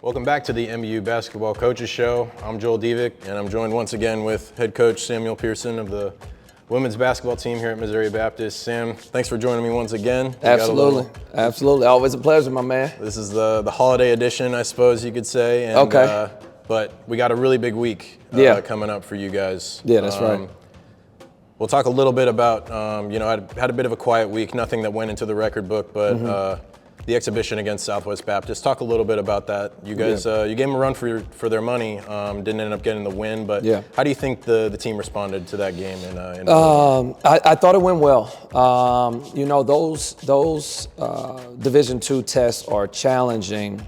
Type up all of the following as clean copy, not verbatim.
Welcome back to the MBU Basketball Coaches Show. I'm Joel Divick, and I'm joined once again with head coach Samuel Pearson of the women's basketball team here at Missouri Baptist. Sam, thanks for joining me once again. Absolutely. Always a pleasure, my man. This is the holiday edition, I suppose you could say. And, okay. But we got a really big week coming up for you guys. Yeah, that's right. We'll talk a little bit about, I had a bit of a quiet week, nothing that went into the record book, but the exhibition against Southwest Baptist. Talk a little bit about that. You guys, you gave them a run for their money. Didn't end up getting the win, but how do you think the team responded to that game? I thought it went well. Those Division II tests are challenging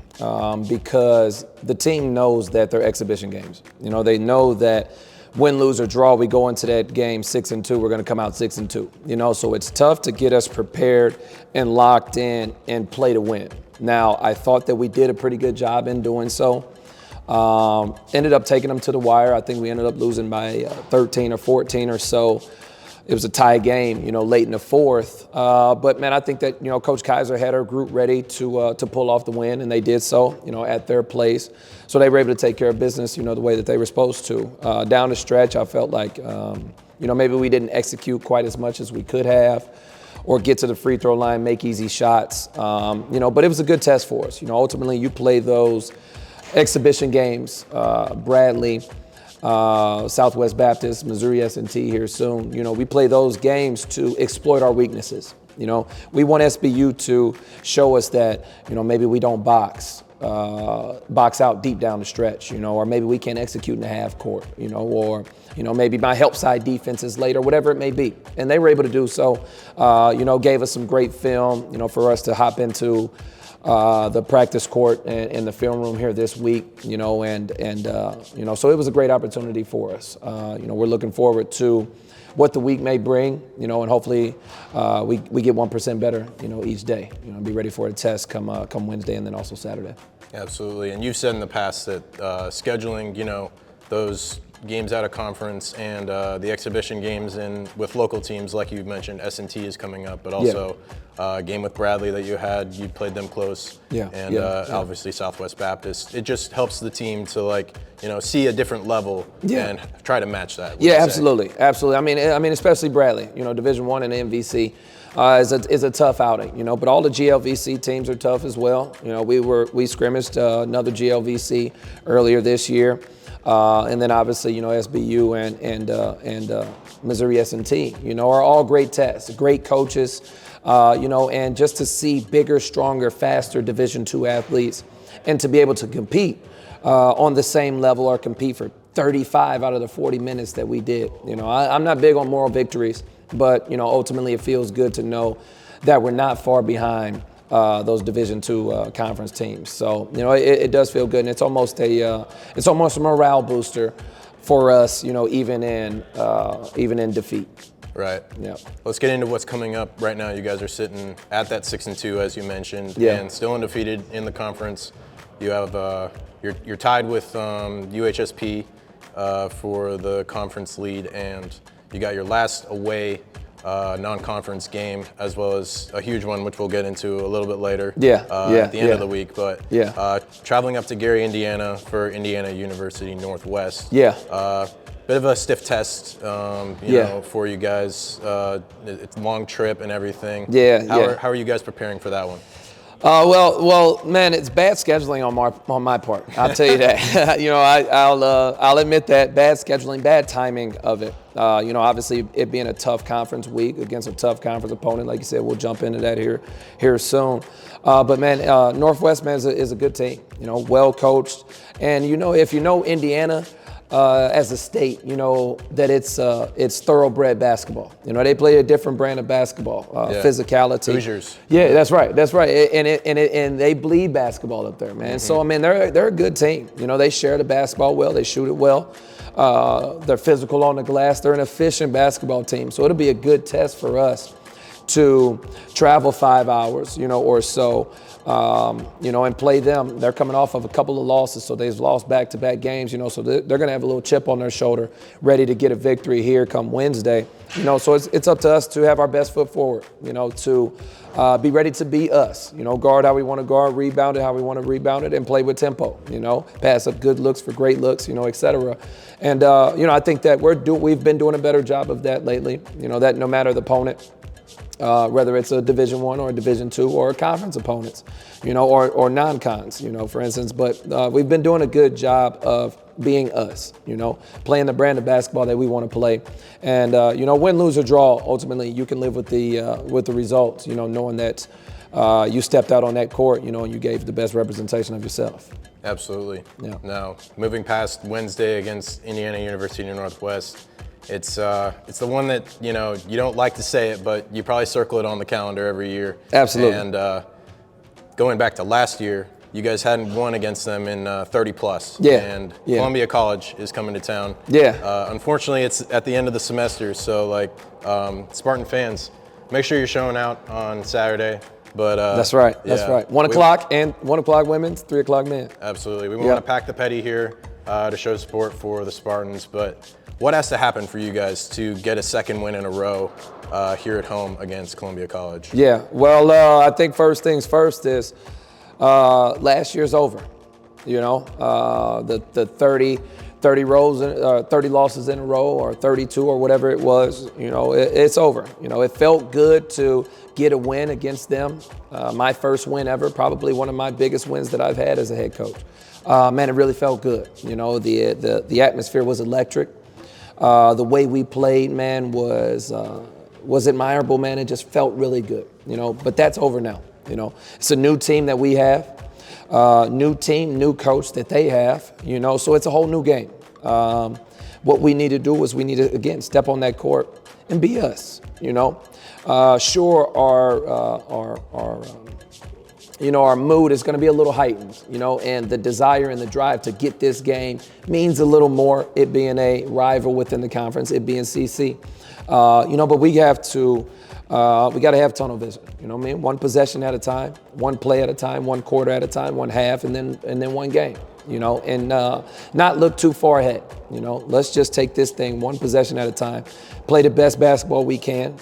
because the team knows that they're exhibition games. They know that win, lose, or draw, we go into that game 6-2, we're going to come out 6-2. So it's tough to get us prepared and locked in and play to win. Now, I thought that we did a pretty good job in doing so. Ended up taking them to the wire. I think we ended up losing by 13 or 14 or so. It was a tie game, late in the fourth. But, man, I think that, Coach Kaiser had her group ready to pull off the win, and they did so, at their place. So they were able to take care of business, the way that they were supposed to. Down the stretch, I felt like, maybe we didn't execute quite as much as we could have or get to the free throw line, make easy shots. But it was a good test for us. Ultimately, you play those exhibition games, Bradley, Southwest Baptist, Missouri S&T here soon. We play those games to exploit our weaknesses. We want SBU to show us that, maybe we don't box out deep down the stretch, or maybe we can't execute in the half court, or, maybe my help side defense is late or whatever it may be. And they were able to do so, gave us some great film, for us to hop into the practice court and the film room here this week, so it was a great opportunity for us. We're looking forward to what the week may bring, and hopefully we get 1% better, each day. Be ready for a test come Wednesday and then also Saturday. Absolutely, and you've said in the past that scheduling, those games out of conference and the exhibition games with local teams, like you mentioned, S&T is coming up, but also a game with Bradley that you played them close, obviously Southwest Baptist. It just helps the team to see a different level and try to match that. Absolutely. I mean, especially Bradley. Division I and MVC is a tough outing. But all the GLVC teams are tough as well. We scrimmaged another GLVC earlier this year. And then obviously, SBU and Missouri S&T, are all great tests, great coaches, and just to see bigger, stronger, faster Division II athletes and to be able to compete on the same level or compete for 35 out of the 40 minutes that we did. I'm not big on moral victories, but, ultimately it feels good to know that we're not far behind those Division II conference teams. So, it does feel good, and it's almost a morale booster for us, even in defeat. Right. Yeah. Let's get into what's coming up right now. You guys are sitting at that 6-2, as you mentioned, and still undefeated in the conference. You have you're tied with UHSP for the conference lead, and you got your last away non-conference game, as well as a huge one, which we'll get into a little bit later at the end of the week. But traveling up to Gary, Indiana for Indiana University Northwest. Bit of a stiff test, for you guys. It's a long trip and everything. How are you guys preparing for that one? Well, man, it's bad scheduling on my part. I'll tell you that. I'll admit that bad scheduling, bad timing of it. Obviously, it being a tough conference week against a tough conference opponent, like you said, we'll jump into that here soon. But man, Northwest man is a good team. Well coached, and if you know Indiana. As a state, that it's thoroughbred basketball. They play a different brand of basketball, physicality. Hoosiers. Yeah, that's right, and they bleed basketball up there, man. So I mean, they're a good team. They share the basketball well, they shoot it well. They're physical on the glass. They're an efficient basketball team. So it'll be a good test for us to travel 5 hours, or so, and play them. They're coming off of a couple of losses, so they've lost back-to-back games, so they're going to have a little chip on their shoulder, ready to get a victory here come Wednesday. So it's up to us to have our best foot forward, to be ready to be us, guard how we want to guard, rebound it how we want to rebound it, and play with tempo, pass up good looks for great looks, et cetera. And, I think that we've been doing a better job of that lately, that no matter the opponent, whether it's a Division I or a Division II or a conference opponents, or non-cons, for instance. But we've been doing a good job of being us, playing the brand of basketball that we want to play. And, win, lose, or draw, ultimately you can live with the results, knowing that you stepped out on that court, and you gave the best representation of yourself. Absolutely. Yeah. Now, moving past Wednesday against Indiana University Northwest, it's the one that, you don't like to say it, but you probably circle it on the calendar every year. Absolutely. And going back to last year, you guys hadn't won against them in 30 plus. Yeah. And yeah. Columbia College is coming to town. Yeah. Unfortunately, it's at the end of the semester, so Spartan fans, make sure you're showing out on Saturday. But that's right. That's right. 1 o'clock and 1 o'clock women's, 3 o'clock men. Absolutely. We want to pack the petty here to show support for the Spartans. But what has to happen for you guys to get a second win in a row here at home against Columbia College? Yeah. Well, I think first things first is last year's over. The 30 losses in a row, or 32, or whatever it was, it's over. It felt good to get a win against them. My first win ever, probably one of my biggest wins that I've had as a head coach. Man, it really felt good. The atmosphere was electric. The way we played, man, was admirable, man. It just felt really good, But that's over now. It's a new team that we have. New team, new coach that they have, so it's a whole new game. What we need to do is we need to, again, step on that court and be us, Sure, our mood is going to be a little heightened, and the desire and the drive to get this game means a little more, it being a rival within the conference, it being CC. But we got to have tunnel vision, one possession at a time, one play at a time, one quarter at a time, one half, and then one game, and not look too far ahead, Let's just take this thing one possession at a time, play the best basketball we can,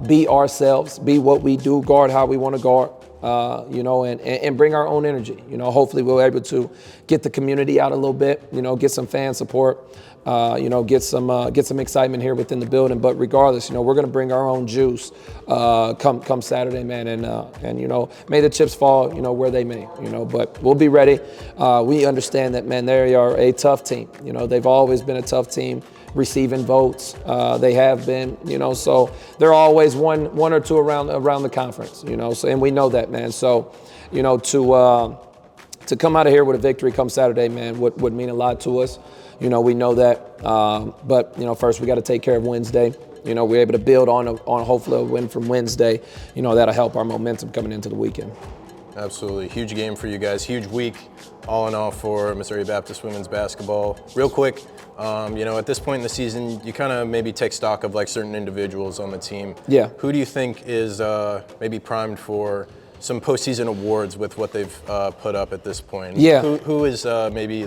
be ourselves, be what we do, guard how we want to guard, and bring our own energy. Hopefully we're able to get the community out a little bit, get some fan support, get some excitement here within the building. But regardless, we're going to bring our own juice come Saturday, man, and may the chips fall, where they may, but we'll be ready. We understand that, man, they are a tough team. They've always been a tough team, receiving votes. They have been, so they're always one or two around the conference, so, and we know that, man. So, to come out of here with a victory come Saturday, man, would mean a lot to us. We know that, but first we got to take care of Wednesday. We're able to build on hopefully a win from Wednesday. That'll help our momentum coming into the weekend. Absolutely. Huge game for you guys. Huge week, all in all, for Missouri Baptist women's basketball. Real quick, at this point in the season, you kind of maybe take stock of certain individuals on the team. Yeah. Who do you think is maybe primed for some postseason awards with what they've put up at this point? Yeah. Who is maybe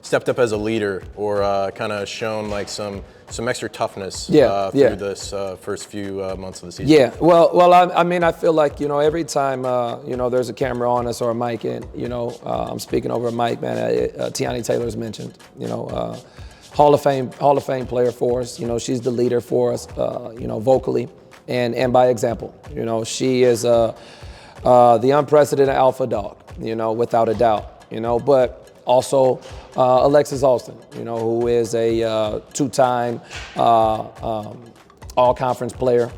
stepped up as a leader, or kind of shown some extra toughness through this first few months of the season? Yeah, well, I feel like, every time, there's a camera on us or a mic, and, I'm speaking over a mic, man, Tiani Taylor's mentioned, Hall of Fame player for us. She's the leader for us, vocally and by example. She is the unprecedented alpha dog, without a doubt, but also Alexis Alston, who is a two-time all-conference player,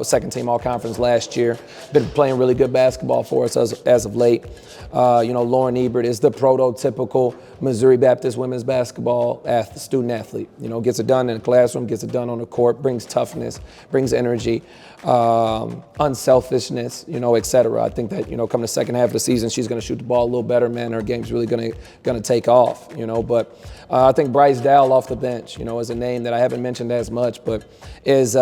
second-team all-conference last year. Been playing really good basketball for us as of late. Lauren Ebert is the prototypical Missouri Baptist women's basketball student athlete. Gets it done in the classroom, gets it done on the court, brings toughness, brings energy, unselfishness, et cetera. I think that, come the second half of the season, she's going to shoot the ball a little better, man. Her game's really going to take off, But I think Bryce Dowell off the bench, is a name that I haven't mentioned as much, but is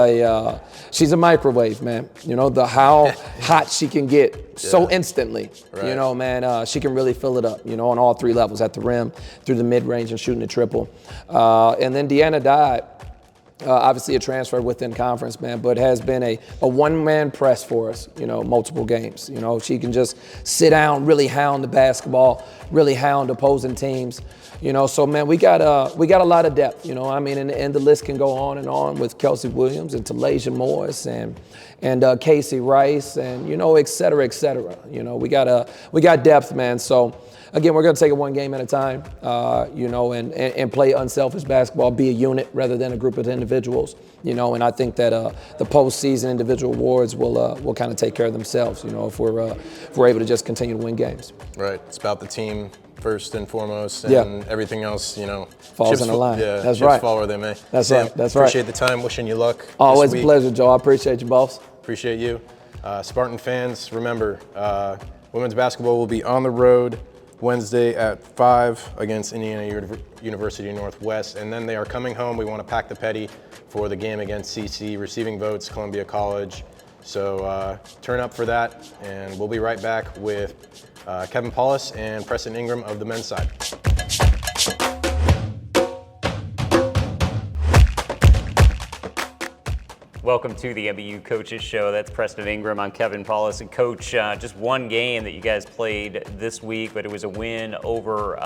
she's a microwave, man. You know, how hot she can get so instantly. Right. You know, man, she can really fill it up, you know, on all three levels, at the rim, through the mid-range, and shooting the triple. And then Deanna Dodd, obviously a transfer within conference, man, but has been a one-man press for us, you know, multiple games. You know, she can just sit down, really hound the basketball, really hound opposing teams. You know, so, man, we got a lot of depth, you know. I mean, and the list can go on and on with Kelsey Williams and Talasia Morris and Casey Rice and, you know, et cetera, et cetera. You know, we got depth, man. So, again, we're going to take it one game at a time, you know, and play unselfish basketball, be a unit rather than a group of individuals, you know. And I think that the postseason individual awards will kind of take care of themselves, you know, if we're able to just continue to win games. Right. It's about the team first and foremost, and everything else, you know, falls in the line. Yeah, that's chips right. fall where they may. That's Sam, right. That's right. Appreciate the time. Wishing you luck. Always a pleasure, Joe. I appreciate you, boss. Appreciate you. Spartan fans, remember, women's basketball will be on the road Wednesday at 5 against Indiana University Northwest, and then they are coming home. We want to pack the Petty for the game against CC, receiving votes, Columbia College. So turn up for that, and we'll be right back with Kevin Paulus and Preston Ingram of the men's side. Welcome to the MBU Coaches Show. That's Preston Ingram. I'm Kevin Paulus. And Coach, just one game that you guys played this week, but it was a win over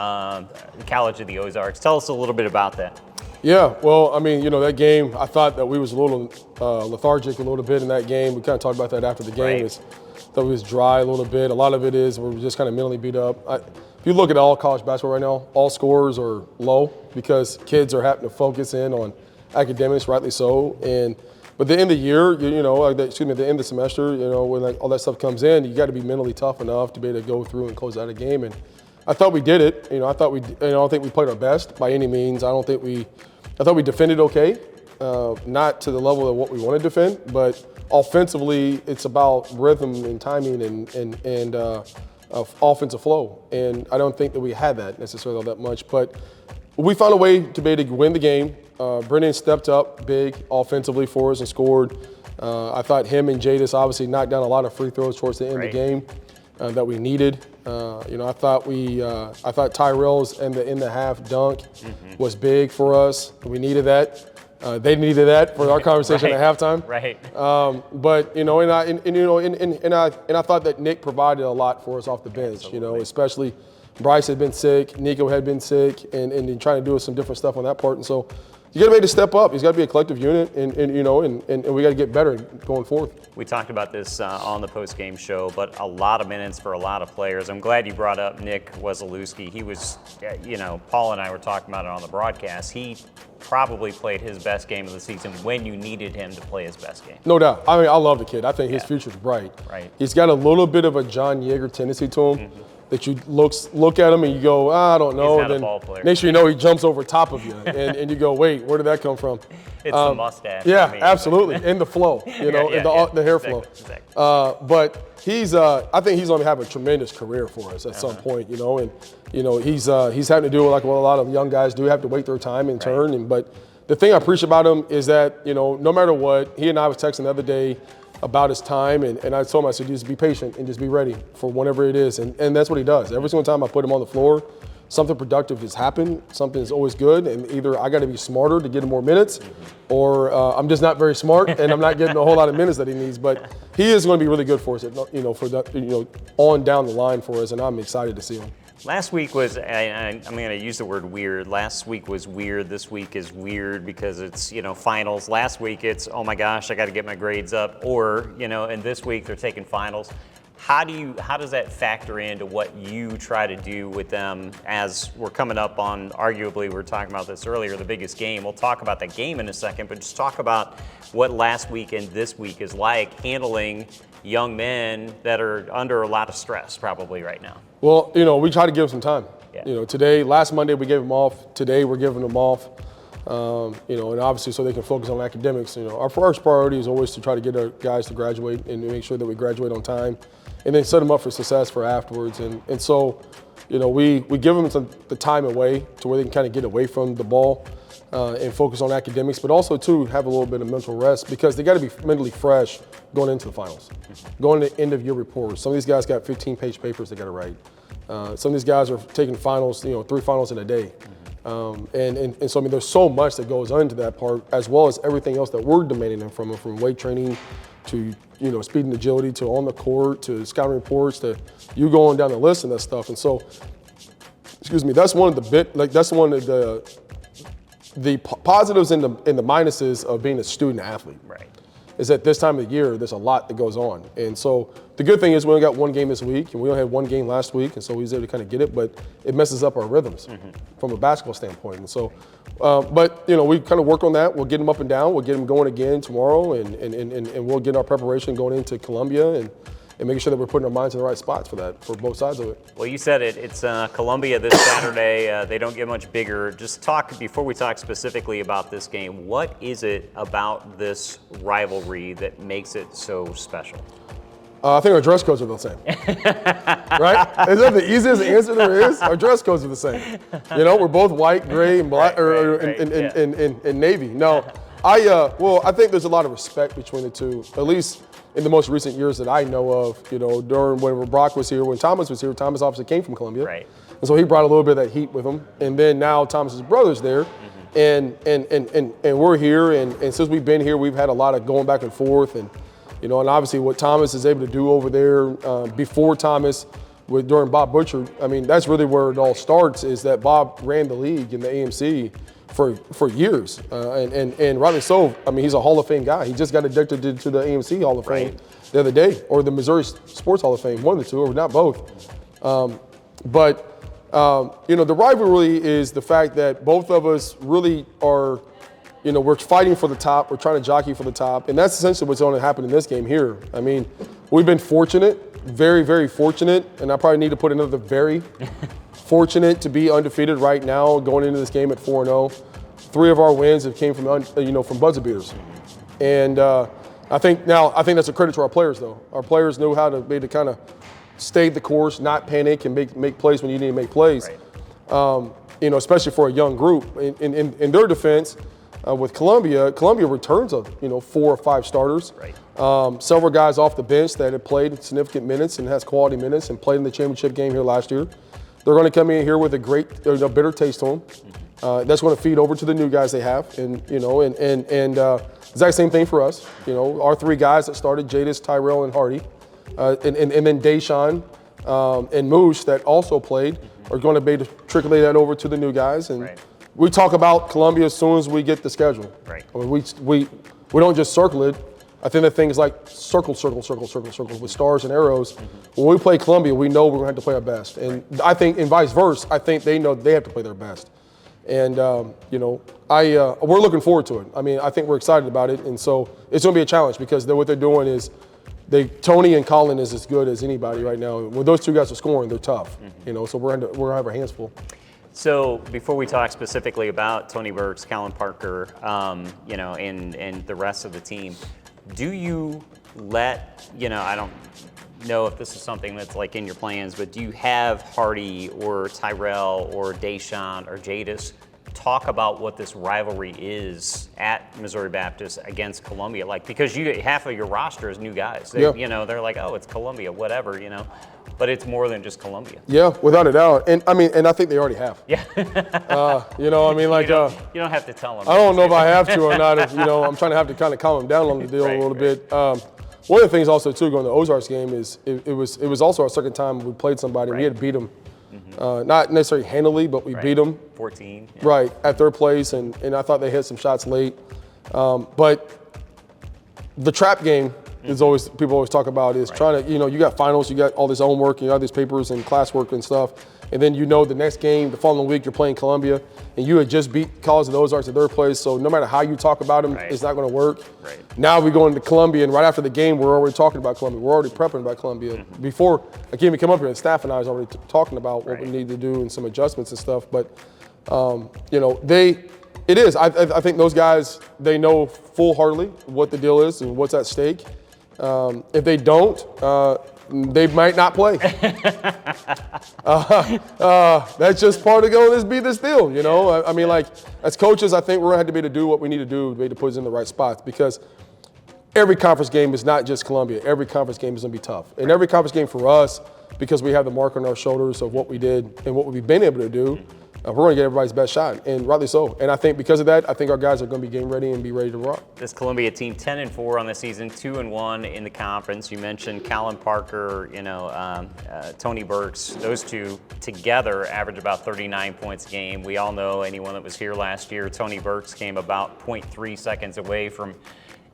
College of the Ozarks. Tell us a little bit about that. Yeah, well, I mean, you know, that game, I thought that we was a little lethargic a little bit in that game. We kind of talked about that after the game. Right. Thought we was dry a little bit. A lot of it is we're just kind of mentally beat up. If you look at all college basketball right now, all scores are low because kids are having to focus in on academics, rightly so. But the end of the year, you know, at the end of the semester, you know, when all that stuff comes in, you got to be mentally tough enough to be able to go through and close out a game. And I thought we did it. You know, I don't think we played our best by any means. I thought we defended okay, not to the level of what we want to defend, but offensively, it's about rhythm and timing and offensive flow. And I don't think that we had that necessarily all that much, but we found a way to be able to win the game. Brennan stepped up big offensively for us and scored. I thought him and Jadis obviously knocked down a lot of free throws towards the end of the game that we needed. You know, I thought Tyrell's in the half dunk was big for us. We needed that. They needed that for our conversation at halftime. Right. But you know, and I thought that Nick provided a lot for us off the bench. Absolutely. You know, especially Bryce had been sick, Nico had been sick, and trying to do some different stuff on that part. And so you got to be able to step up. He's got to be a collective unit, and we got to get better going forward. We talked about this on the post-game show, but a lot of minutes for a lot of players. I'm glad you brought up Nick Wesolewski. He was, you know, Paul and I were talking about it on the broadcast. He probably played his best game of the season when you needed him to play his best game. No doubt. I mean, I love the kid. I think his future's bright. Right. He's got a little bit of a John Yeager tendency to him. That you look at him and you go, I don't know. He's not and a then ball player. next thing you know, he jumps over top of you, and you go, wait, where did that come from? It's the mustache. Yeah, for me. absolutely, and the flow, you know, and the hair flow. Exactly. But he's, I think he's going to have a tremendous career for us at some point, you know, and you know he's having to do like what a lot of young guys do, have to wait their time and turn. But the thing I appreciate about him is that, you know, no matter what, he and I was texting the other day about his time, and I told him, I said, just be patient and just be ready for whatever it is. And that's what he does. Every single time I put him on the floor, something productive has happened, something is always good, and either I got to be smarter to get him more minutes, or I'm just not very smart and I'm not getting a whole lot of minutes that he needs. But he is going to be really good for us, you know, for that, you know, on down the line for us, and I'm excited to see him. Last week was, I'm going to use the word weird. Last week was weird. This week is weird because it's, you know, finals. Last week it's, oh my gosh, I got to get my grades up. Or, you know, and this week they're taking finals. How does that factor into what you try to do with them as we're coming up on, arguably, we were talking about this earlier, the biggest game. We'll talk about the game in a second, but just talk about what last week and this week is like handling young men that are under a lot of stress probably right now. Well, you know, we try to give them some time. Yeah. You know, last Monday we gave them off. Today we're giving them off. You know, and obviously so they can focus on academics. You know, our first priority is always to try to get our guys to graduate and make sure that we graduate on time, and then set them up for success for afterwards. And so, you know, we give them the time away to where they can kind of get away from the ball. and focus on academics, but also too have a little bit of mental rest because they got to be mentally fresh going into the finals, going to end of year reports. Some of these guys got 15-page papers they got to write. Some of these guys are taking finals, 3 finals in a day. And so, I mean, there's so much that goes into that part, as well as everything else that we're demanding them from weight training to, speed and agility to on the court to scouting reports to you going down the list and that stuff. And so, that's one of the positives and the minuses of being a student athlete. Right. Is that this time of the year, there's a lot that goes on. And so the good thing is we only got 1 game this week, and we only had 1 game last week, and so we was able to kind of get it, but it messes up our rhythms from a basketball standpoint. And so, but we kind of work on that. We'll get them up and down. We'll get them going again tomorrow, and we'll get our preparation going into Columbia and making sure that we're putting our minds in the right spots for that, for both sides of it. Well, you said it. It's Columbia this Saturday. They don't get much bigger. Just before we talk specifically about this game, what is it about this rivalry that makes it so special? I think our dress codes are the same. Right? Is that the easiest answer there is? Our dress codes are the same. We're both white, gray, and black, and navy. No, I think there's a lot of respect between the two, at least in the most recent years that I know of, during when Brock was here, when Thomas was here, Thomas obviously came from Columbia. Right. And so he brought a little bit of that heat with him. And then now Thomas's brother's there. And we're here, and since we've been here, we've had a lot of going back and forth, and and obviously what Thomas is able to do over there before Thomas, during Bob Butcher, I mean, that's really where it all starts. Is that Bob ran the league in the AMC for years, and rightly so. I mean, he's a Hall of Fame guy. He just got inducted to the AMC Hall of Fame the other day, or the Missouri Sports Hall of Fame, one of the two, or not both. But the rivalry is the fact that both of us really are, we're fighting for the top. We're trying to jockey for the top. And that's essentially what's going to happen in this game here. I mean, we've been fortunate, very, very fortunate, and I probably need to put another very fortunate to be undefeated right now going into this game at 4-0. 3 of our wins have came from, from buzzer beaters. And I think that's a credit to our players, though. Our players knew how to kind of stay the course, not panic, and make plays when you need to make plays. Right. Especially for a young group. In their defense, with Columbia returns of 4 or 5 starters. Right. Several guys off the bench that have played significant minutes and has quality minutes and played in the championship game here last year. They're going to come in here with a great, bitter taste to them. That's going to feed over to the new guys they have, and exact same thing for us. Our 3 guys that started, Jadis, Tyrell, and Hardy, and then Deshaun and Moose that also played are going to be able to trickle that over to the new guys. And we talk about Columbia as soon as we get the schedule. Right. I mean, we don't just circle it. I think that thing is like circle with stars and arrows. When we play Columbia, we know we're going to have to play our best. And I think, and vice versa, I think they know they have to play their best. And, we're looking forward to it. I mean, I think we're excited about it. And so it's going to be a challenge because what they're doing is Tony and Colin is as good as anybody right now. When those 2 guys are scoring, they're tough. So we're going to have our hands full. So before we talk specifically about Tony Burks, Colin Parker, and the rest of the team, do you let, I don't know if this is something that's like in your plans, but do you have Hardy or Tyrell or Deshaun or Jadis talk about what this rivalry is at Missouri Baptist against Columbia? Like, because half of your roster is new guys. They're like, oh, it's Columbia, whatever, But it's more than just Columbia. Yeah, without a doubt. And I think they already have. Yeah. You don't have to tell them. I don't know if I have to or not. I'm trying to have to kind of calm them down on the deal a little bit. One of the things also too going to the Ozarks game is it was also our second time we played somebody. We had to beat them. Not necessarily handily, but we beat them. 14. Yeah. Right, at their place, and I thought they hit some shots late. But the trap game is always, people always talk about is trying to, you got finals, you got all this homework, you got these papers and classwork and stuff, and then the next game, the following week, you're playing Columbia, and you had just beat College of the Ozarks at their place, so no matter how you talk about them, it's not going to work. Right. Now we go into Columbia, and right after the game, we're already talking about Columbia. We're already prepping about Columbia. Before I came come up here, the staff and I was already talking about what we need to do and some adjustments and stuff, but, it is. I think those guys, they know full-heartedly what the deal is and what's at stake. If they don't, they might not play. That's just part of going this be this deal, you know. I mean, like as coaches, I think we're gonna have to be able to do what we need to do to be able to put us in the right spots because every conference game is not just Columbia. Every conference game is gonna be tough, and every conference game for us, because we have the mark on our shoulders of what we did and what we've been able to do. We're going to get everybody's best shot, and rightly so. And I think because of that, I think our guys are going to be game ready and be ready to rock. This Columbia team, 10-4 on the season, 2-1 in the conference. You mentioned Colin Parker, Tony Burks. Those two together average about 39 points a game. We all know, anyone that was here last year, Tony Burks came about 0.3 seconds away from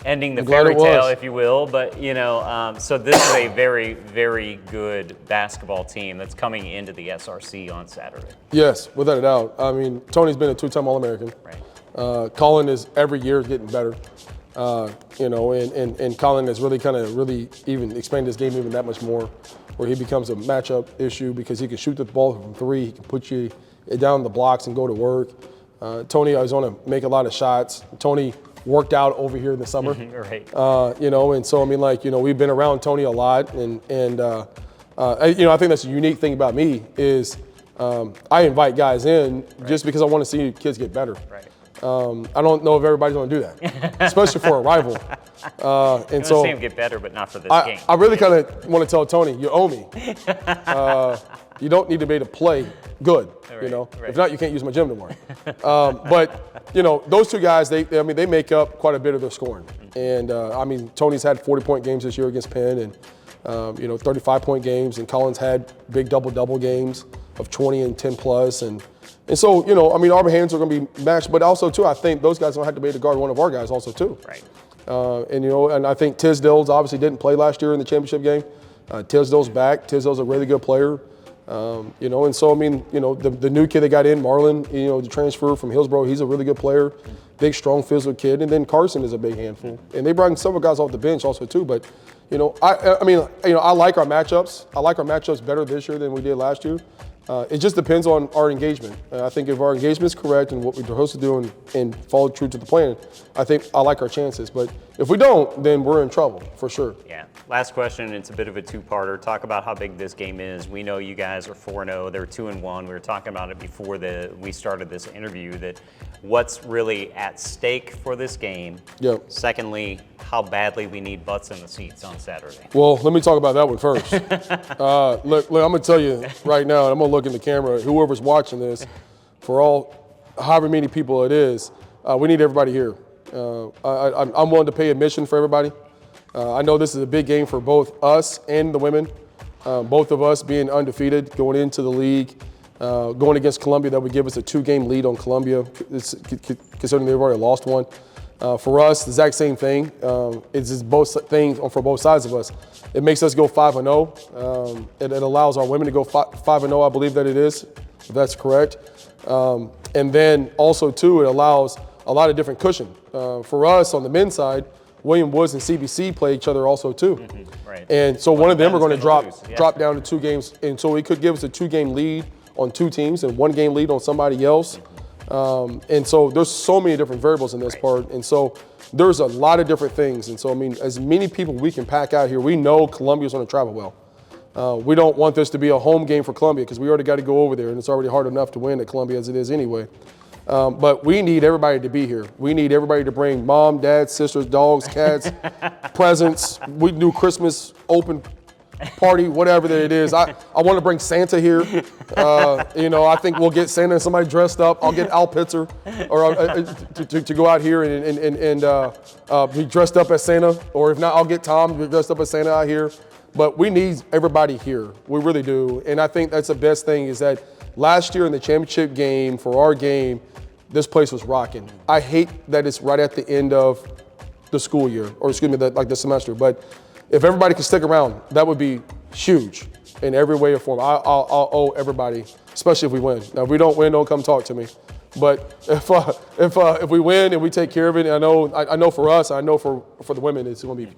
ending the fairy tale, if you will. But, so this is a very, very good basketball team that's coming into the SRC on Saturday. Yes, without a doubt. I mean, Tony's been a two-time All-American. Right. Colin is every year getting better. And Colin has really even expanded his game even that much more, where he becomes a matchup issue because he can shoot the ball from three, he can put you down the blocks and go to work. Tony is going to make a lot of shots. Tony worked out over here in the summer. Right. And so, I mean, we've been around Tony a lot. And I think that's a unique thing about me is I invite guys in just because I want to see kids get better. Right. I don't know if everybody's going to do that, especially for a rival. And so see him get better, but not for this game. I really kind of want to tell Tony, you owe me. You don't need to be able to play good, Right. If not, you can't use my gym no more. But those two guys, they make up quite a bit of their scoring. And Tony's had 40-point games this year against Penn, and 35-point games, and Colin's had big double-double games of 20 and 10 plus, and so our hands are going to be matched. But also too, I think those guys don't have to be able to guard one of our guys also too. Right. And I think Tisdale's obviously didn't play last year in the championship game. Tisdale's back. Tisdale's a really good player. And so, the new kid that got in, Marlon, the transfer from Hillsborough, he's a really good player, big, strong, physical kid. And then Carson is a big handful. And they brought several guys off the bench also too. But, I like our matchups. I like our matchups better this year than we did last year. It just depends on our engagement. I think if our engagement is correct and what we're supposed to do and follow true to the plan, I think I like our chances. But if we don't, then we're in trouble for sure. Yeah. Last question, it's a bit of a two-parter. Talk about how big this game is. We know you guys are 4-0. They're 2-1. We were talking about it before we started this interview, that what's really at stake for this game. Yep. Secondly, how badly we need butts in the seats on Saturday. Well, let me talk about that one first. Look, I'm going to tell you right now, and I'm going to look in the camera, whoever's watching this, for however many people it is, we need everybody here. I'm willing to pay admission for everybody. I know this is a big game for both us and the women. Both of us being undefeated, going into the league, going against Columbia, that would give us a 2-game lead on Columbia, considering they've already lost one. For us, the exact same thing. It's just both things for both sides of us. It makes us go 5-0. It allows our women to go 5-0, I believe that it is, if that's correct. And then also, too, it allows a lot of different cushion. For us, on the men's side, William Woods and CBC play each other also, too. Mm-hmm. Right. And so one of them are going to drop down to 2 games. And so it could give us a 2-game lead on 2 teams and 1-game lead on somebody else. And so there's so many different variables in this part. And so there's a lot of different things. And so, as many people we can pack out here, we know Columbia's going to travel well. We don't want this to be a home game for Columbia because we already got to go over there, and it's already hard enough to win at Columbia as it is anyway. But we need everybody to be here. We need everybody to bring mom, dad, sisters, dogs, cats, presents. We do Christmas open party, whatever that it is. I want to bring Santa here. I think we'll get Santa and somebody dressed up. I'll get Al Pitzer to go out here and be dressed up as Santa. Or if not, I'll get Tom to be dressed up as Santa out here. But we need everybody here. We really do. And I think that's the best thing is that last year in the championship game, for our game, this place was rocking. I hate that it's right at the end of the school year, or excuse me, the semester. But if everybody can stick around, that would be huge in every way or form. I'll owe everybody, especially if we win. Now, if we don't win, don't come talk to me. But if we win and we take care of it, I know for us, I know for the women, it's going to be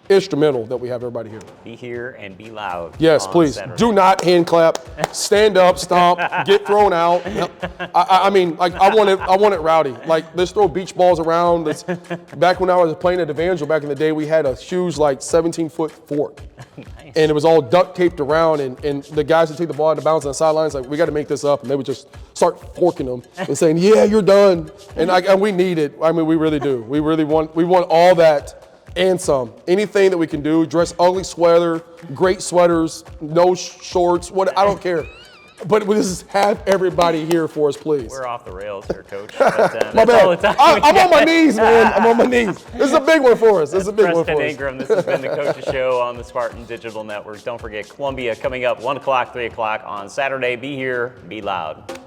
instrumental that we have everybody here. Be here and be loud. Yes, on please. Saturday. Do not hand clap, stand up, stomp, get thrown out. I mean, like I want it rowdy. Like let's throw beach balls around. Back when I was playing at Evangel back in the day, we had a huge like 17-foot fork. Nice. And it was all duct taped around, and the guys that take the ball out of bounds on the sidelines, like, we got to make this up, and they would just start forking them and saying, yeah, you're done. And we need it. I mean, we really do. We want all that and some. Anything that we can do, dress ugly sweater, great sweaters, no shorts, I don't care. But we just have everybody here for us, please. We're off the rails here, Coach. But, My that's all the bad. time we I'm on my got. knees, man. I'm on my knees. This is a big one for us. This is a big one Preston for us. Ingram, this has been the Coach's Show on the Spartan Digital Network. Don't forget Columbia coming up 1 o'clock, 3 o'clock on Saturday. Be here, be loud.